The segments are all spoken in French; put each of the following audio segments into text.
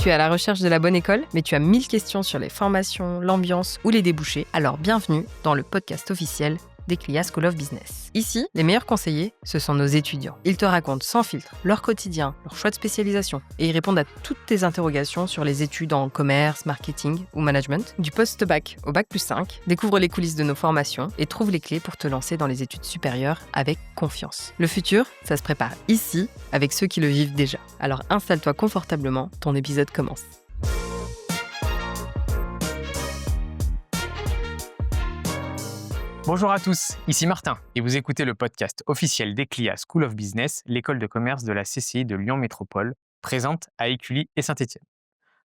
Tu es à la recherche de la bonne école, mais tu as 1000 questions sur les formations, l'ambiance ou les débouchés. Alors bienvenue dans le podcast officiel d'Eclia School of Business. Ici, les meilleurs conseillers, ce sont nos étudiants. Ils te racontent sans filtre leur quotidien, leur choix de spécialisation et ils répondent à toutes tes interrogations sur les études en commerce, marketing ou management. Du post-bac au bac+5, découvre les coulisses de nos formations et trouve les clés pour te lancer dans les études supérieures avec confiance. Le futur, ça se prépare ici avec ceux qui le vivent déjà. Alors installe-toi confortablement, ton épisode commence. Bonjour à tous, ici Martin et vous écoutez le podcast officiel d'Eclia School of Business, l'école de commerce de la CCI de Lyon Métropole, présente à Écully et Saint-Étienne.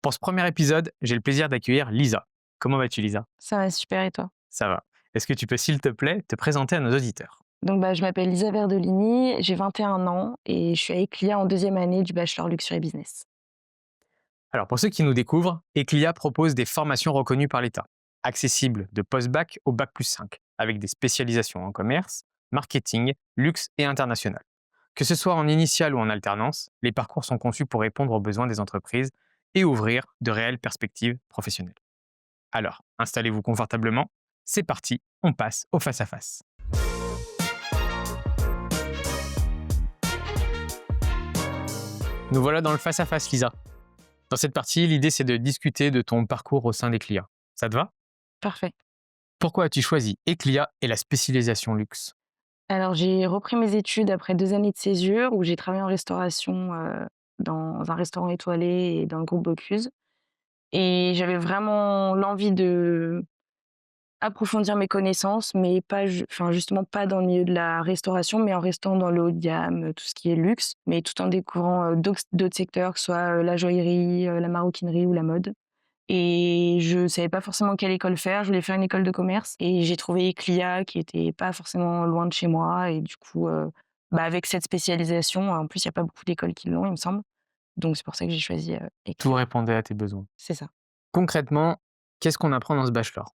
Pour ce premier épisode, j'ai le plaisir d'accueillir Lisa. Comment vas-tu Lisa ? Ça va super et toi ? Ça va. Est-ce que tu peux s'il te plaît te présenter à nos auditeurs ? Donc je m'appelle Lisa Verdolini, j'ai 21 ans et je suis à Eclia en deuxième année du Bachelor Luxury Business. Alors pour ceux qui nous découvrent, Eclia propose des formations reconnues par l'État, accessibles de post-bac au bac+5, avec des spécialisations en commerce, marketing, luxe et international. Que ce soit en initiale ou en alternance, les parcours sont conçus pour répondre aux besoins des entreprises et ouvrir de réelles perspectives professionnelles. Alors, installez-vous confortablement, c'est parti, on passe au face-à-face. Nous voilà dans le face-à-face, Lisa. Dans cette partie, l'idée c'est de discuter de ton parcours au sein d'Eclia. Ça te va ? Parfait. Pourquoi as-tu choisi Eclia et la spécialisation luxe ? Alors j'ai repris mes études après 2 années de césure où j'ai travaillé en restauration dans un restaurant étoilé et dans le groupe Bocuse. Et j'avais vraiment l'envie de approfondir mes connaissances, mais pas justement pas dans le milieu de la restauration, mais en restant dans le haut de gamme, tout ce qui est luxe, mais tout en découvrant d'autres secteurs, que ce soit la joaillerie, la maroquinerie ou la mode. Et je savais pas forcément quelle école faire, je voulais faire une école de commerce et j'ai trouvé Eclia qui était pas forcément loin de chez moi et du coup, avec cette spécialisation, en plus il y a pas beaucoup d'écoles qui l'ont, il me semble, donc c'est pour ça que j'ai choisi, Tout Eclia. répondait à tes besoins. C'est ça. Concrètement, qu'est-ce qu'on apprend dans ce bachelor ?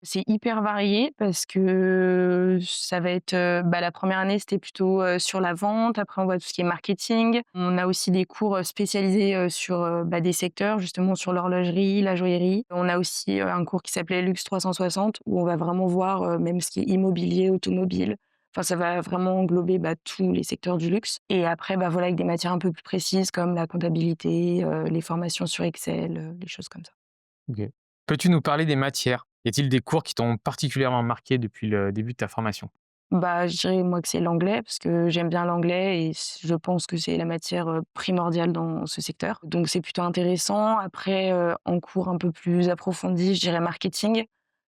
C'est hyper varié parce que ça va être, la première année, c'était plutôt, sur la vente. Après, on voit tout ce qui est marketing. On a aussi des cours, spécialisés, sur, des secteurs, justement sur l'horlogerie, la joaillerie. On a aussi, un cours qui s'appelait Luxe 360 où on va vraiment voir, même ce qui est immobilier, automobile. Enfin, ça va vraiment englober, tous les secteurs du luxe et après, avec des matières un peu plus précises comme la comptabilité, les formations sur Excel, les choses comme ça. Ok. Peux-tu nous parler des matières ? Y a-t-il des cours qui t'ont particulièrement marqué depuis le début de ta formation ? Je dirais moi que c'est l'anglais parce que j'aime bien l'anglais et je pense que c'est la matière, primordiale dans ce secteur. Donc c'est plutôt intéressant. Après, en cours un peu plus approfondi, je dirais marketing.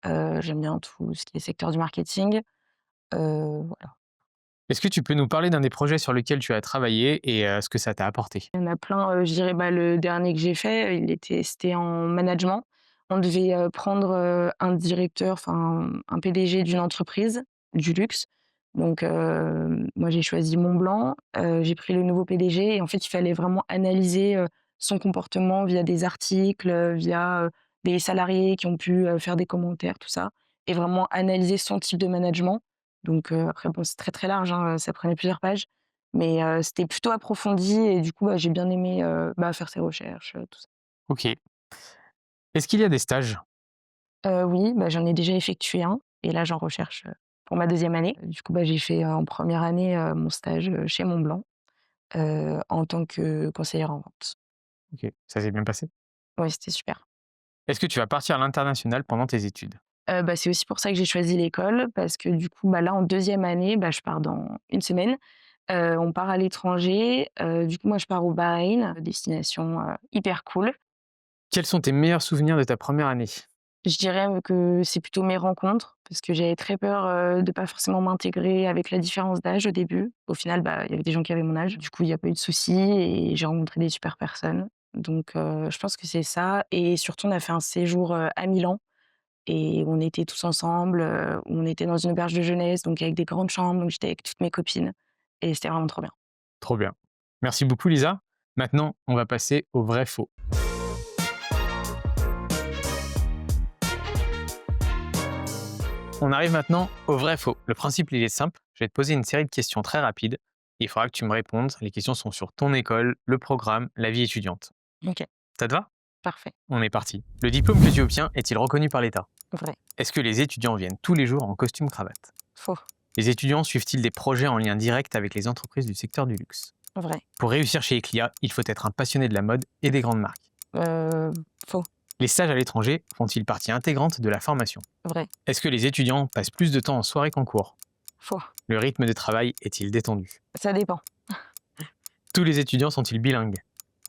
J'aime bien tout ce qui est secteur du marketing. Voilà. Est-ce que tu peux nous parler d'un des projets sur lesquels tu as travaillé et ce que ça t'a apporté ? Il y en a plein, je dirais, le dernier que j'ai fait, c'était en management. On devait, prendre, un directeur, enfin un PDG d'une entreprise, du luxe. Donc, moi j'ai choisi Montblanc, j'ai pris le nouveau PDG et en fait, il fallait vraiment analyser, son comportement via des articles, via, des salariés qui ont pu, faire des commentaires, tout ça et vraiment analyser son type de management. Donc, après bon, c'est très, très large, hein, ça prenait plusieurs pages. Mais c'était plutôt approfondi et du coup, j'ai bien aimé, faire ces recherches, tout ça. Ok. Est-ce qu'il y a des stages ? Oui, j'en ai déjà effectué un et là, j'en recherche, pour ma deuxième année. Du coup, j'ai fait, en première année, mon stage, chez Montblanc, en tant que conseillère en vente. Ok. Ça s'est bien passé ? Ouais, c'était super. Est-ce que tu vas partir à l'international pendant tes études ? C'est aussi pour ça que j'ai choisi l'école parce que du coup, là, en deuxième année, je pars dans une semaine. On part à l'étranger, du coup, moi, je pars au Bahreïn, destination, hyper cool. Quels sont tes meilleurs souvenirs de ta première année ? Je dirais que c'est plutôt mes rencontres, parce que j'avais très peur, de pas forcément m'intégrer avec la différence d'âge au début. Au final, il y avait des gens qui avaient mon âge. Du coup, il y a pas eu de soucis et j'ai rencontré des super personnes. Donc, je pense que c'est ça et surtout on a fait un séjour, à Milan et on était tous ensemble, on était dans une auberge de jeunesse, donc avec des grandes chambres, donc j'étais avec toutes mes copines et c'était vraiment trop bien. Trop bien. Merci beaucoup Lisa. Maintenant, on va passer au vrai-faux. On arrive maintenant au vrai-faux. Le principe, il est simple. Je vais te poser une série de questions très rapides. Il faudra que tu me répondes. Les questions sont sur ton école, le programme, la vie étudiante. OK. Ça te va? Parfait. On est parti. Le diplôme que tu obtiens est-il reconnu par l'État? Vrai. Est-ce que les étudiants viennent tous les jours en costume cravate? Faux. Les étudiants suivent-ils des projets en lien direct avec les entreprises du secteur du luxe? Vrai. Pour réussir chez Eclia, il faut être un passionné de la mode et des grandes marques. Faux. Les stages à l'étranger font-ils partie intégrante de la formation? Vrai. Est-ce que les étudiants passent plus de temps en soirée qu'en cours? Faux. Le rythme de travail est-il détendu? Ça dépend. Tous les étudiants sont-ils bilingues?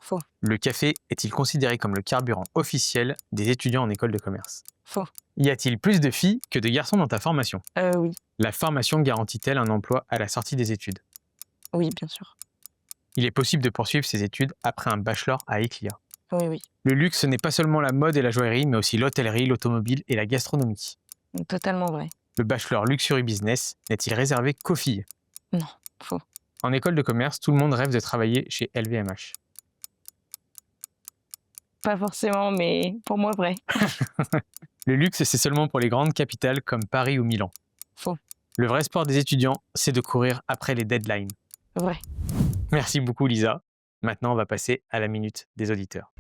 Faux. Le café est-il considéré comme le carburant officiel des étudiants en école de commerce? Faux. Y a-t-il plus de filles que de garçons dans ta formation? Oui. La formation garantit-elle un emploi à la sortie des études? Oui, bien sûr. Il est possible de poursuivre ses études après un bachelor à Eclia. Oui. Le luxe n'est pas seulement la mode et la joaillerie, mais aussi l'hôtellerie, l'automobile et la gastronomie. Totalement vrai. Le bachelor Luxury Business n'est-il réservé qu'aux filles? Non. Faux. En école de commerce, tout le monde rêve de travailler chez LVMH. Pas forcément, mais pour moi, vrai. Le luxe, c'est seulement pour les grandes capitales comme Paris ou Milan. Faux. Le vrai sport des étudiants, c'est de courir après les deadlines. Vrai. Merci beaucoup Lisa. Maintenant, on va passer à la minute des auditeurs.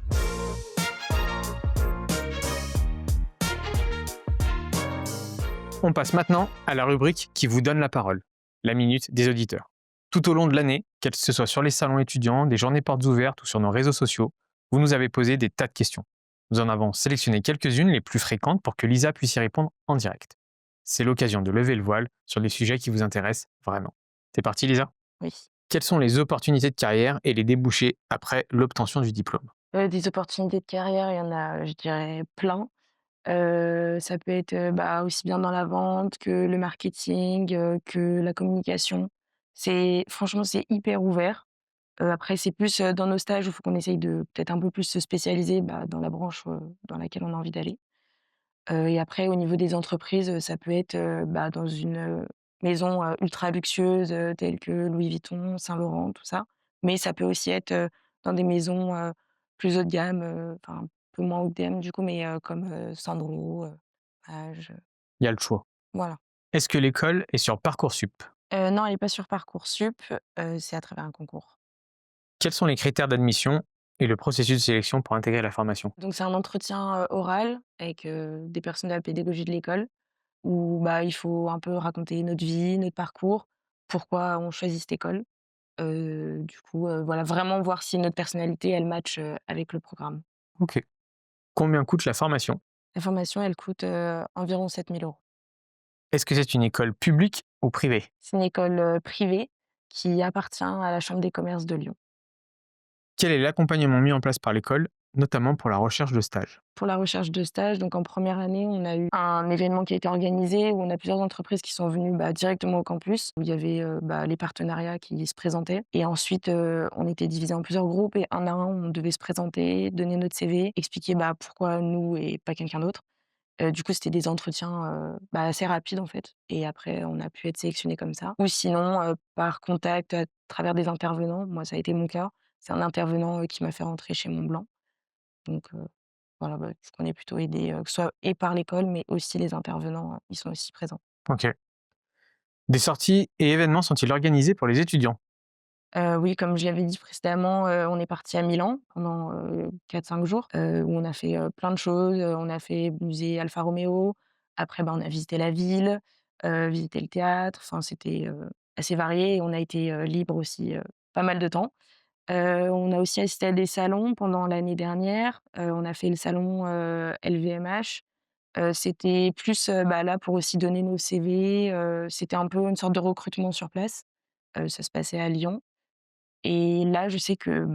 On passe maintenant à la rubrique qui vous donne la parole, la minute des auditeurs. Tout au long de l'année, qu'elle ce soit sur les salons étudiants, des journées portes ouvertes ou sur nos réseaux sociaux, vous nous avez posé des tas de questions. Nous en avons sélectionné quelques-unes les plus fréquentes pour que Lisa puisse y répondre en direct. C'est l'occasion de lever le voile sur des sujets qui vous intéressent vraiment. C'est parti Lisa? Oui. Quelles sont les opportunités de carrière et les débouchés après l'obtention du diplôme? Des opportunités de carrière, il y en a, je dirais, plein. Ça peut être, aussi bien dans la vente que le marketing, que la communication. Franchement, c'est hyper ouvert. Après, c'est plus, dans nos stages où il faut qu'on essaye de peut-être un peu plus se spécialiser, dans la branche, dans laquelle on a envie d'aller. Et après au niveau des entreprises, ça peut être, dans une, maison, ultra luxueuse, telle que Louis Vuitton, Saint Laurent, tout ça. Mais ça peut aussi être, dans des maisons, plus haut de gamme, enfin un peu moins haut de gamme du coup, mais comme, Sandro, Maje, Il y a le choix. voilà. Est-ce que l'école est sur Parcoursup? Non, elle est pas sur Parcoursup, c'est à travers un concours. Quels sont les critères d'admission et le processus de sélection pour intégrer la formation? Donc c'est un entretien, oral avec, des personnes de la pédagogie de l'école où, il faut un peu raconter notre vie, notre parcours, pourquoi on choisit cette école. Du coup, voilà, vraiment voir si notre personnalité, elle match, avec le programme. Ok. Combien coûte la formation? La formation, elle coûte, environ 7 000 €. Est-ce que c'est une école publique ou privée? C'est une école, privée qui appartient à la chambre des commerces de Lyon. Quel est l'accompagnement mis en place par l'école, notamment pour la recherche de stage? Pour la recherche de stage, donc en première année, on a eu un événement qui a été organisé où on a plusieurs entreprises qui sont venues, directement au campus, où il y avait, les partenariats qui se présentaient et ensuite, on était divisés en plusieurs groupes et un à un, on devait se présenter, donner notre CV, expliquer, pourquoi nous et pas quelqu'un d'autre. Du coup, c'était des entretiens, assez rapides, en fait et après on a pu être sélectionnés comme ça ou sinon, par contact à travers des intervenants. Moi, ça a été mon cas. C'est un intervenant, qui m'a fait rentrer chez Montblanc donc voilà, du coup, on est plutôt aidés, que ce soit et par l'école, mais aussi les intervenants, ils sont aussi présents. Ok. Des sorties et événements sont-ils organisés pour les étudiants? Oui, comme je l'avais dit précédemment, on est partis à Milan pendant, 4-5 jours, où on a fait, plein de choses. On a fait musée Alfa Romeo. Après, on a visité la ville, visité le théâtre. Enfin, c'était, assez varié et on a été, libres aussi, pas mal de temps. On a aussi assisté à des salons pendant l'année dernière. On a fait le salon, LVMH. C'était plus, là pour aussi donner nos CV, c'était un peu une sorte de recrutement sur place. Ça se passait à Lyon. Et là, je sais que,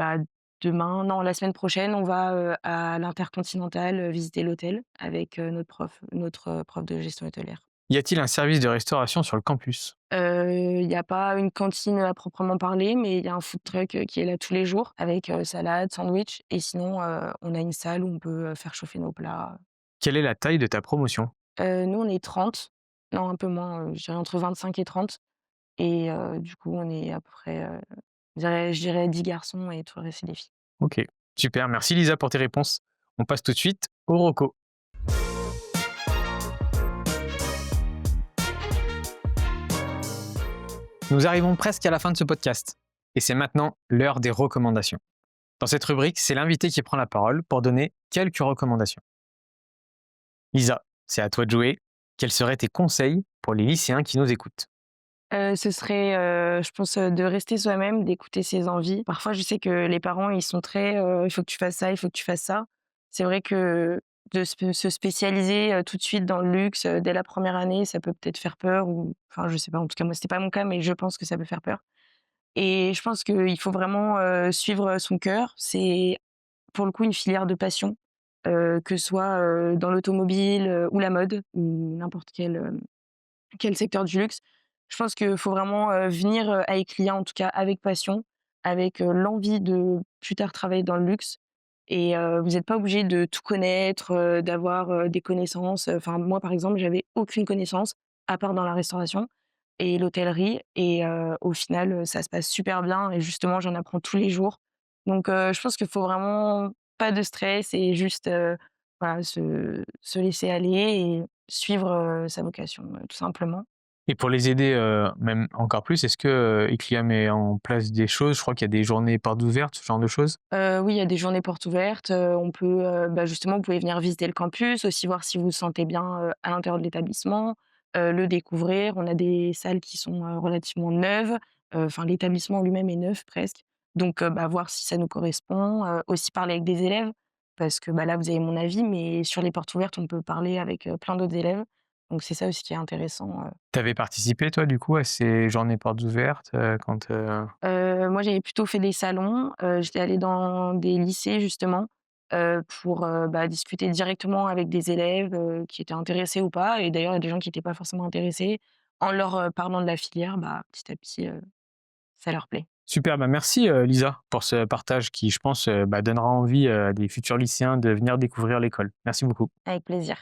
demain non, la semaine prochaine, on va, à l'Intercontinental, visiter l'hôtel avec, notre prof de gestion hôtelière. Y a-t-il un service de restauration sur le campus? Il y a pas une cantine à proprement parler, mais il y a un food truck, qui est là tous les jours avec, salade, sandwich et sinon, on a une salle où on peut, faire chauffer nos plats. Quelle est la taille de ta promotion? Nous, on est 30, non, un peu moins, je dirais entre 25 et 30 et du coup, on est à peu près, je dirais 10 garçons et tout le reste, c'est des filles. Ok, super. Merci Lisa pour tes réponses. On passe tout de suite au roco. Nous arrivons presque à la fin de ce podcast et c'est maintenant l'heure des recommandations. Dans cette rubrique, c'est l'invité qui prend la parole pour donner quelques recommandations. Lisa, c'est à toi de jouer. Quels seraient tes conseils pour les lycéens qui nous écoutent? Ce serait, je pense, de rester soi-même, d'écouter ses envies. Parfois, je sais que les parents, ils sont très, «Il faut que tu fasses ça, il faut que tu fasses ça». C'est vrai que de se spécialiser, tout de suite dans le luxe, dès la première année, ça peut peut-être faire peur ou enfin, je sais pas, en tout cas, moi, c'était pas mon cas, mais je pense que ça peut faire peur et je pense qu'il faut vraiment, suivre son cœur. C'est, pour le coup, une filière de passion, que ce soit, dans l'automobile, ou la mode ou n'importe quel secteur du luxe. Je pense qu'il faut vraiment, venir, à Eclia, en tout cas avec passion, avec, l'envie de plus tard travailler dans le luxe et vous n'êtes pas obligé de tout connaître, d'avoir, des connaissances. Enfin, moi, par exemple, j'avais aucune connaissance, à part dans la restauration et l'hôtellerie et au final, ça se passe super bien et justement, j'en apprends tous les jours. Donc je pense qu'il faut vraiment pas de stress et juste, voilà, se laisser aller et suivre, sa vocation, tout simplement. Et pour les aider, même encore plus, est-ce que, Eclia met en place des choses? Je crois qu'il y a des journées portes ouvertes, ce genre de choses? Oui, il y a des journées portes ouvertes, on peut, justement, vous pouvez venir visiter le campus, aussi voir si vous vous sentez bien, à l'intérieur de l'établissement, le découvrir. On a des salles qui sont, relativement neuves, enfin l'établissement lui-même est neuf presque, donc voir si ça nous correspond, aussi parler avec des élèves parce que, là, vous avez mon avis, mais sur les portes ouvertes, on peut parler avec, plein d'autres élèves, donc c'est ça aussi qui est intéressant. Tu avais participé toi du coup à ces journées portes ouvertes, quand, Moi, j'avais plutôt fait des salons, j'étais allée dans des lycées justement, pour, discuter directement avec des élèves, qui étaient intéressés ou pas et d'ailleurs, il y a des gens qui étaient pas forcément intéressés. En leur, parlant de la filière, petit à petit, ça leur plaît. Super, merci, Lisa pour ce partage qui je pense, donnera envie, à des futurs lycéens de venir découvrir l'école. Merci beaucoup. Avec plaisir.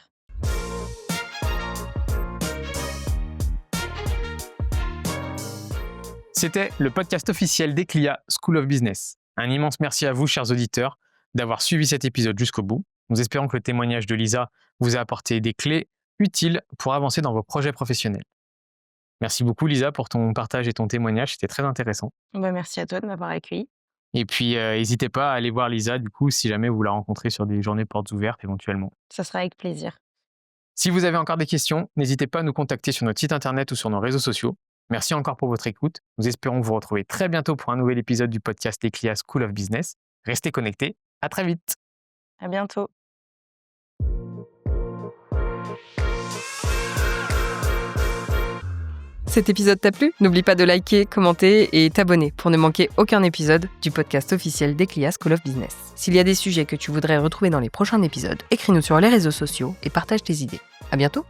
C'était le podcast officiel d'Eclia School of Business. Un immense merci à vous, chers auditeurs, d'avoir suivi cet épisode jusqu'au bout. Nous espérons que le témoignage de Lisa vous a apporté des clés utiles pour avancer dans vos projets professionnels. Merci beaucoup, Lisa, pour ton partage et ton témoignage. C'était très intéressant. Merci à toi de m'avoir accueillie. Et puis, n'hésitez pas à aller voir Lisa, du coup, si jamais vous la rencontrez sur des journées portes ouvertes éventuellement. Ça sera avec plaisir. Si vous avez encore des questions, n'hésitez pas à nous contacter sur notre site internet ou sur nos réseaux sociaux. Merci encore pour votre écoute. Nous espérons vous retrouver très bientôt pour un nouvel épisode du podcast Eclia School of Business. Restez connectés. À très vite. À bientôt. Cet épisode t'a plu? N'oublie pas de liker, commenter et t'abonner pour ne manquer aucun épisode du podcast officiel d'Eclia School of Business. S'il y a des sujets que tu voudrais retrouver dans les prochains épisodes, écris-nous sur les réseaux sociaux et partage tes idées. À bientôt!